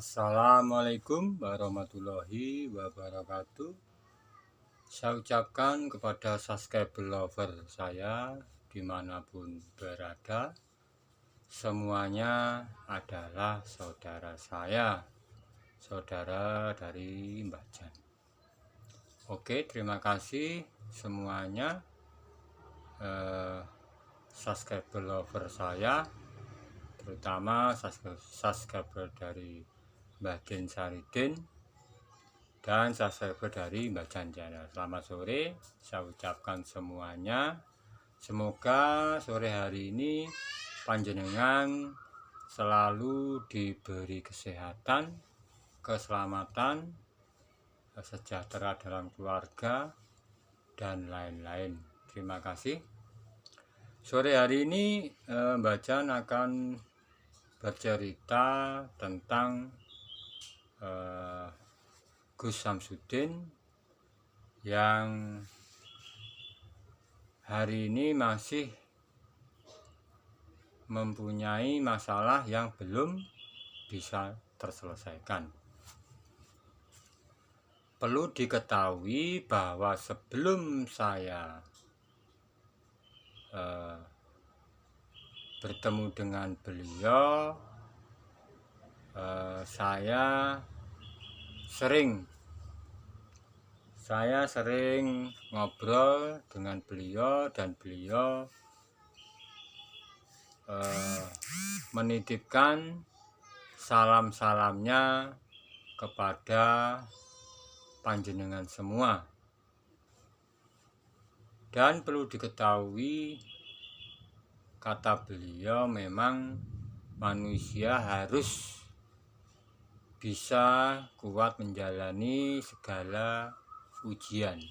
Assalamualaikum warahmatullahi wabarakatuh. Saya ucapkan kepada subscriber lover saya dimanapun berada, semuanya adalah saudara saya, saudara dari Mbah Jan. Oke, terima kasih semuanya subscriber lover saya, terutama subscriber dari Mbah Din Saridin dan subscriber dari Mbah Jan Channel. Selamat sore, saya ucapkan semuanya. Semoga sore hari ini panjenengan selalu diberi kesehatan, keselamatan, sejahtera dalam keluarga, dan lain-lain. Terima kasih. Sore hari ini Mbah Jan akan bercerita tentang Gus Samsudin yang hari ini masih mempunyai masalah yang belum bisa terselesaikan. Perlu diketahui bahwa sebelum saya bertemu dengan beliau, saya sering ngobrol dengan beliau, dan beliau menitipkan salam-salamnya kepada panjenengan semua. Dan perlu diketahui, kata beliau, memang manusia harus bisa kuat menjalani segala ujian,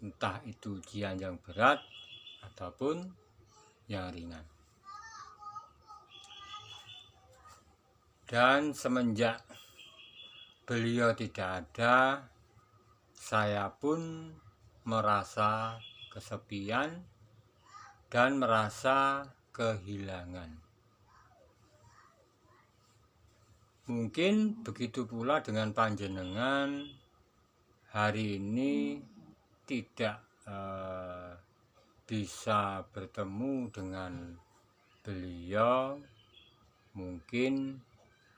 entah itu ujian yang berat ataupun yang ringan. Dan semenjak beliau tidak ada, saya pun merasa kesepian dan merasa kehilangan. Mungkin begitu pula dengan panjenengan hari ini tidak bisa bertemu dengan beliau. Mungkin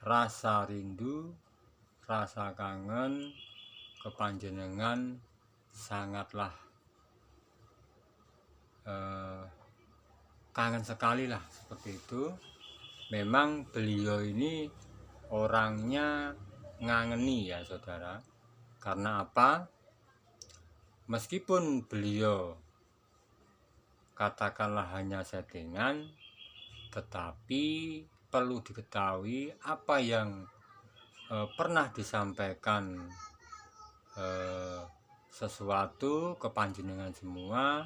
rasa rindu, rasa kangen ke panjenengan sangatlah kangen sekali lah, seperti itu. Memang beliau ini orangnya ngangeni ya saudara. Karena apa? Meskipun beliau katakanlah hanya settingan, tetapi perlu diketahui apa yang pernah disampaikan sesuatu ke panjenengan semua,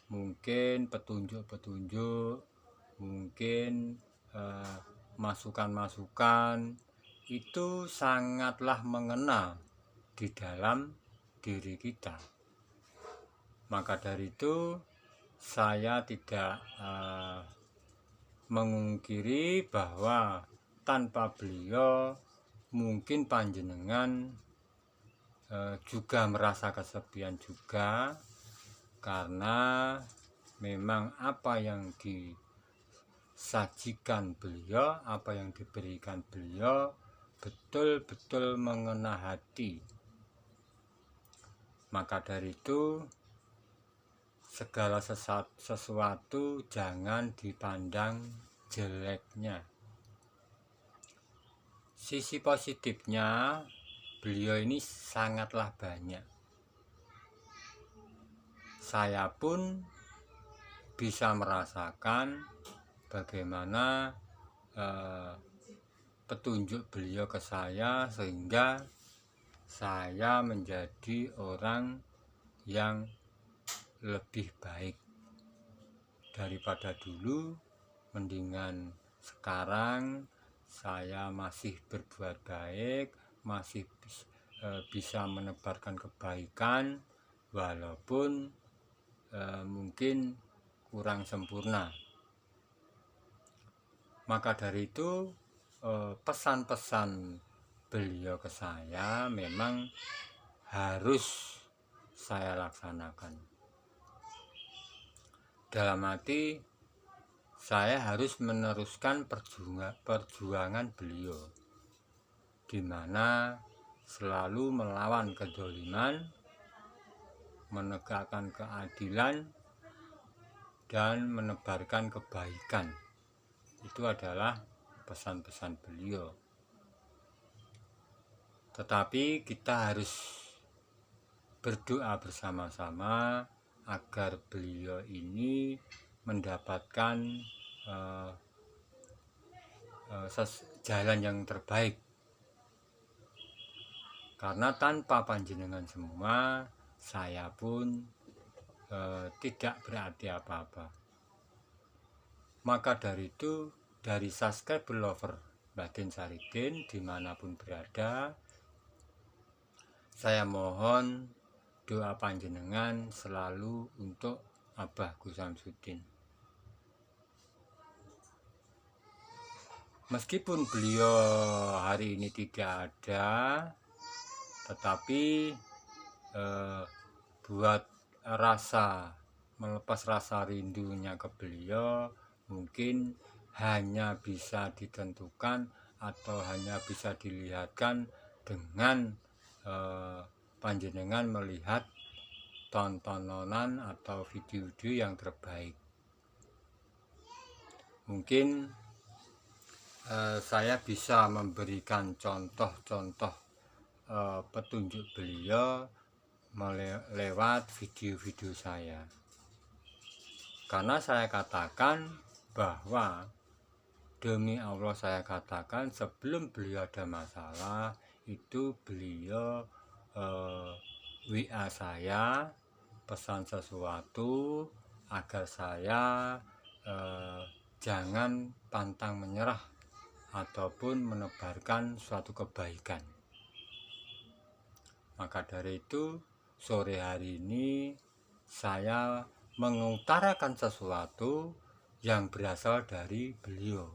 mungkin petunjuk-petunjuk, mungkin masukan-masukan, itu sangatlah mengena di dalam diri kita. Maka dari itu saya tidak mengungkiri bahwa tanpa beliau mungkin panjenengan juga merasa kesepian juga, karena memang apa yang disajikan beliau, apa yang diberikan beliau betul-betul mengena hati. Maka dari itu segala sesuatu jangan dipandang jeleknya. Sisi positifnya, beliau ini sangatlah banyak. Saya pun bisa merasakan bagaimana petunjuk beliau ke saya, sehingga saya menjadi orang yang lebih baik daripada dulu. Mendingan sekarang saya masih berbuat baik, masih bisa menebarkan kebaikan, walaupun mungkin kurang sempurna. Maka dari itu pesan-pesan beliau ke saya memang harus saya laksanakan. Dalam arti saya harus meneruskan perjuangan beliau, di mana selalu melawan kedzaliman, menegakkan keadilan, dan menebarkan kebaikan. Itu adalah pesan-pesan beliau. Tetapi kita harus berdoa bersama-sama agar beliau ini mendapatkan jalan yang terbaik. Karena tanpa panjenengan semua, saya pun tidak berarti apa-apa. Maka dari itu, dari subscriber lover Batin Saridin dimanapun berada, saya mohon doa panjenengan selalu untuk Abah Gus Samsudin. Meskipun beliau hari ini tidak ada, tetapi buat melepas rasa rindunya ke beliau mungkin hanya bisa ditentukan atau hanya bisa dilihatkan dengan panjenengan melihat tontonan atau video-video yang terbaik. Mungkin saya bisa memberikan contoh-contoh petunjuk beliau lewat video-video saya. Karena saya katakan bahwa demi Allah, saya katakan sebelum beliau ada masalah itu beliau WA saya, pesan sesuatu agar saya jangan pantang menyerah ataupun menebarkan suatu kebaikan. Maka dari itu, sore hari ini saya mengutarakan sesuatu yang berasal dari beliau.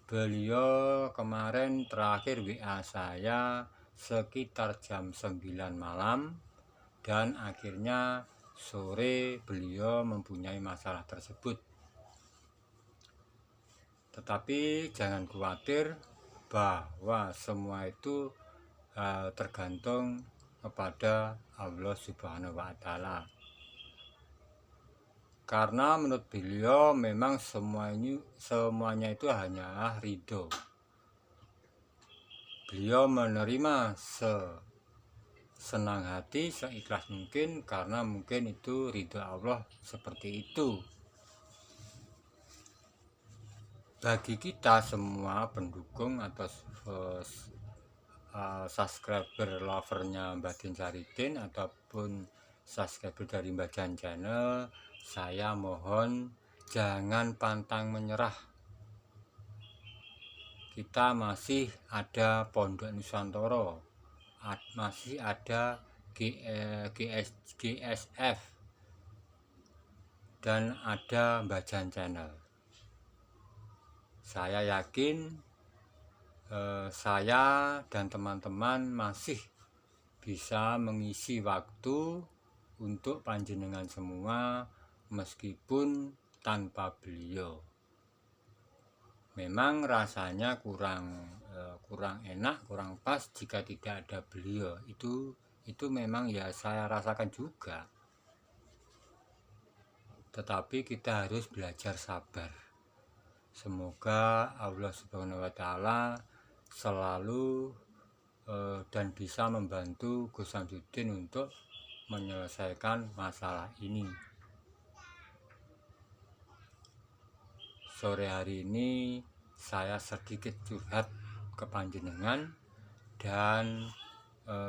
Beliau kemarin terakhir WA saya sekitar jam 9 malam, dan akhirnya sore beliau mempunyai masalah tersebut. Tetapi jangan khawatir bahwa semua itu tergantung kepada Allah Subhanahu wa Ta'ala. Karena menurut beliau memang semuanya itu hanyalah ridho. Beliau menerima senang hati, seikhlas mungkin, karena mungkin itu ridho Allah seperti itu. Bagi kita semua pendukung atau subscriber lovernya Batin Saridin ataupun subscriber dari Mbak Jan Channel, saya mohon jangan pantang menyerah. Kita masih ada Pondok Nusantara, masih ada GSF, dan ada Mbak Jan Channel. Saya yakin saya dan teman-teman masih bisa mengisi waktu untuk panjenengan semua meskipun tanpa beliau. Memang rasanya kurang enak, kurang pas jika tidak ada beliau. Itu memang ya saya rasakan juga. Tetapi kita harus belajar sabar. Semoga Allah Subhanahu wa Ta'ala selalu dan bisa membantu Gus Samsudin untuk menyelesaikan masalah ini. Sore hari ini saya sedikit curhat ke panjenengan dan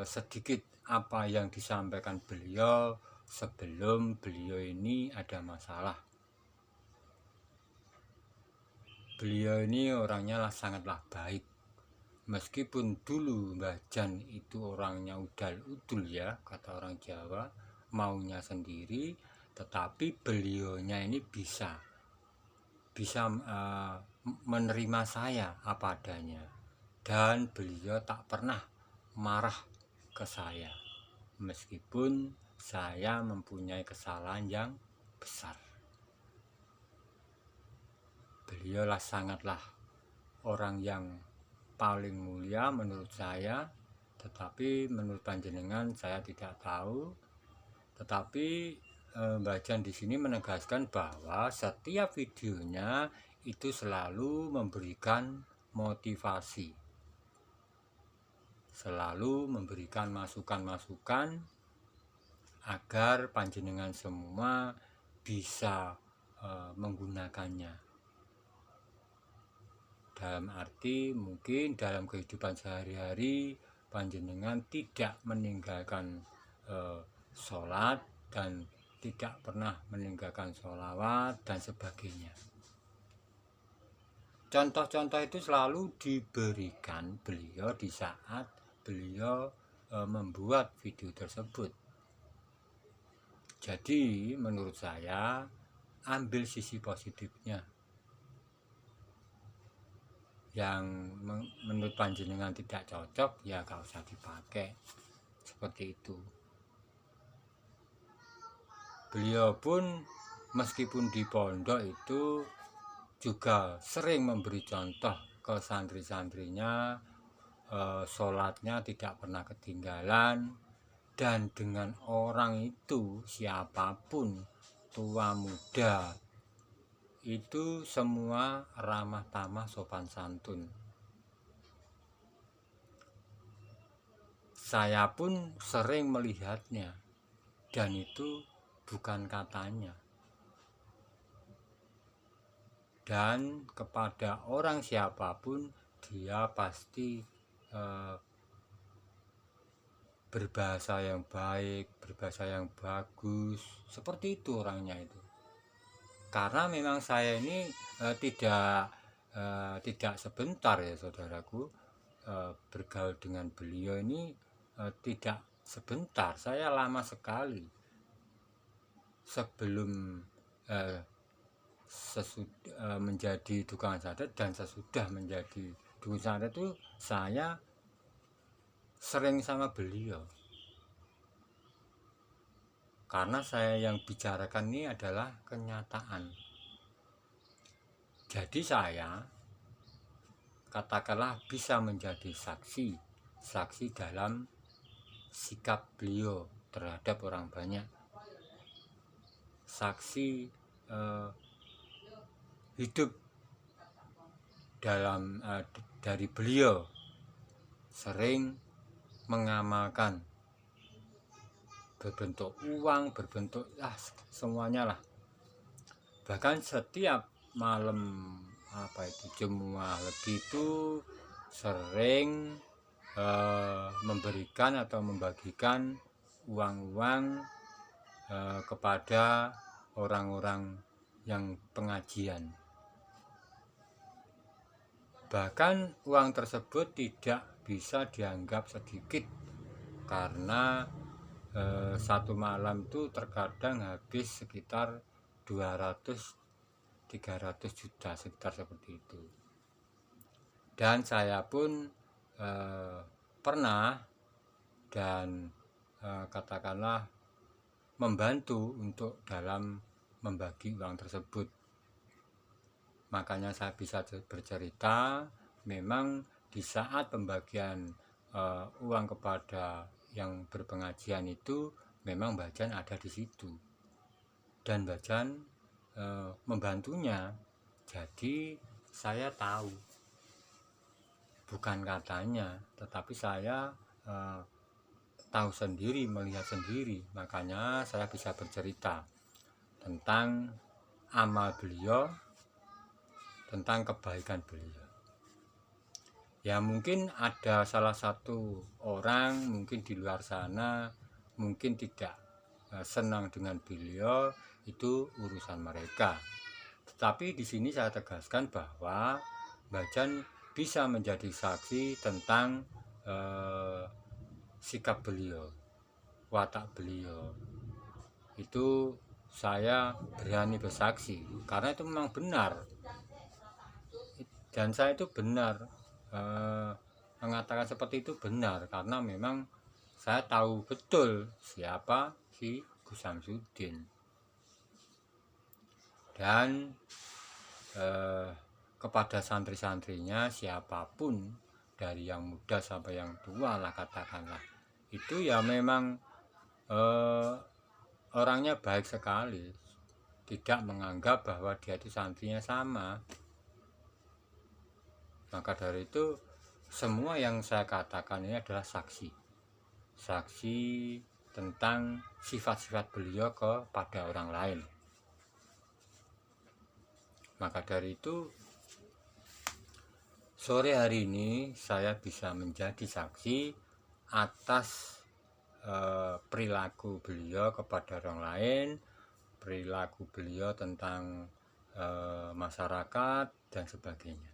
sedikit apa yang disampaikan beliau sebelum beliau ini ada masalah. Beliau ini orangnya sangatlah baik. Meskipun dulu Mbah Jan itu orangnya udal-udul ya, kata orang Jawa, maunya sendiri, tetapi beliaunya ini bisa menerima saya apa adanya, dan beliau tak pernah marah ke saya meskipun saya mempunyai kesalahan yang besar. Beliaulah sangatlah orang yang paling mulia menurut saya, tetapi menurut panjenengan saya tidak tahu. Tetapi Mbak Jan di sini menegaskan bahwa setiap videonya itu selalu memberikan motivasi, selalu memberikan masukan-masukan agar panjenengan semua bisa menggunakannya. Dalam arti mungkin dalam kehidupan sehari-hari panjenengan tidak meninggalkan sholat dan tidak pernah meninggalkan sholawat dan sebagainya. Contoh-contoh itu selalu diberikan beliau di saat beliau membuat video tersebut. Jadi menurut saya ambil sisi positifnya. Yang menurut panjenengan tidak cocok ya gak usah dipakai, seperti itu. Beliau pun meskipun di pondok itu juga sering memberi contoh ke santri-santrinya, sholatnya tidak pernah ketinggalan, dan dengan orang itu siapapun, tua muda, itu semua ramah tamah sopan santun. Saya pun sering melihatnya, dan itu bukan katanya. Dan kepada orang siapapun dia pasti berbahasa yang baik, berbahasa yang bagus, seperti itu orangnya itu. Karena memang saya ini tidak sebentar ya saudaraku, bergaul dengan beliau ini tidak sebentar, saya lama sekali. Sebelum menjadi tukang santet dan sesudah menjadi tukang santet itu saya sering sama beliau, karena saya yang bicarakan ini adalah kenyataan. Jadi saya katakanlah bisa menjadi saksi dalam sikap beliau terhadap orang banyak, saksi hidup dari beliau sering mengamalkan berbentuk uang, berbentuk semuanya lah. Bahkan setiap malam Jumat Legi itu sering memberikan atau membagikan uang-uang kepada orang-orang yang pengajian. Bahkan uang tersebut tidak bisa dianggap sedikit, karena satu malam itu terkadang habis sekitar 200-300 juta, sekitar seperti itu. Dan saya pun pernah dan katakanlah membantu untuk dalam membagi uang tersebut. Makanya saya bisa bercerita, memang di saat pembagian uang kepada yang berpengajian itu memang Mbak Jan ada di situ, dan Mbak Jan membantunya. Jadi saya tahu, bukan katanya, tetapi saya tahu sendiri, melihat sendiri. Makanya saya bisa bercerita tentang amal beliau, tentang kebaikan beliau. Ya mungkin ada salah satu orang mungkin di luar sana mungkin tidak senang dengan beliau, itu urusan mereka. Tetapi di sini saya tegaskan bahwa Mbak Jan bisa menjadi saksi tentang sikap beliau, watak beliau. Itu saya berani bersaksi, karena itu memang benar. Dan saya itu benar mengatakan seperti itu benar, karena memang saya tahu betul siapa si Gus Samsudin. Dan kepada santri-santrinya, siapapun dari yang muda sampai yang tua lah katakanlah, itu ya memang orangnya baik sekali, tidak menganggap bahwa dia itu santrinya sama. Maka dari itu semua yang saya katakan ini adalah saksi tentang sifat-sifat beliau kepada orang lain. Maka dari itu sore hari ini saya bisa menjadi saksi atas perilaku beliau kepada orang lain, perilaku beliau tentang masyarakat dan sebagainya.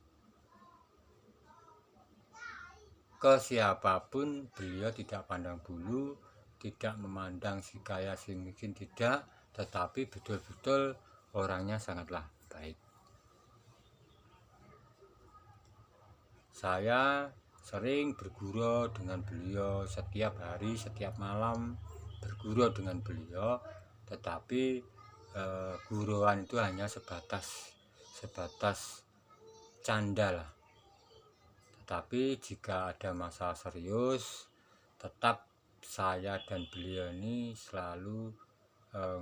Ke siapapun beliau tidak pandang bulu, tidak memandang si kaya si miskin, tidak, tetapi betul-betul orangnya sangatlah baik. Saya sering bergurau dengan beliau setiap hari, setiap malam bergurau dengan beliau, tetapi guruan itu hanya sebatas canda lah. Tetapi jika ada masalah serius, tetap saya dan beliau ini selalu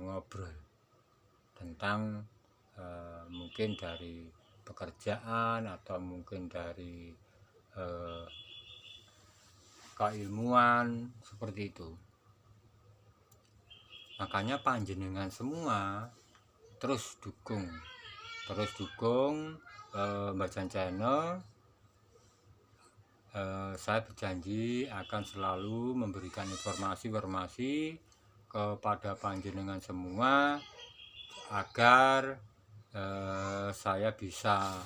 ngobrol tentang mungkin dari pekerjaan atau mungkin dari keilmuan, seperti itu. Makanya panjenengan semua terus dukung Mbah Channel. Saya berjanji akan selalu memberikan informasi kepada panjenengan semua agar saya bisa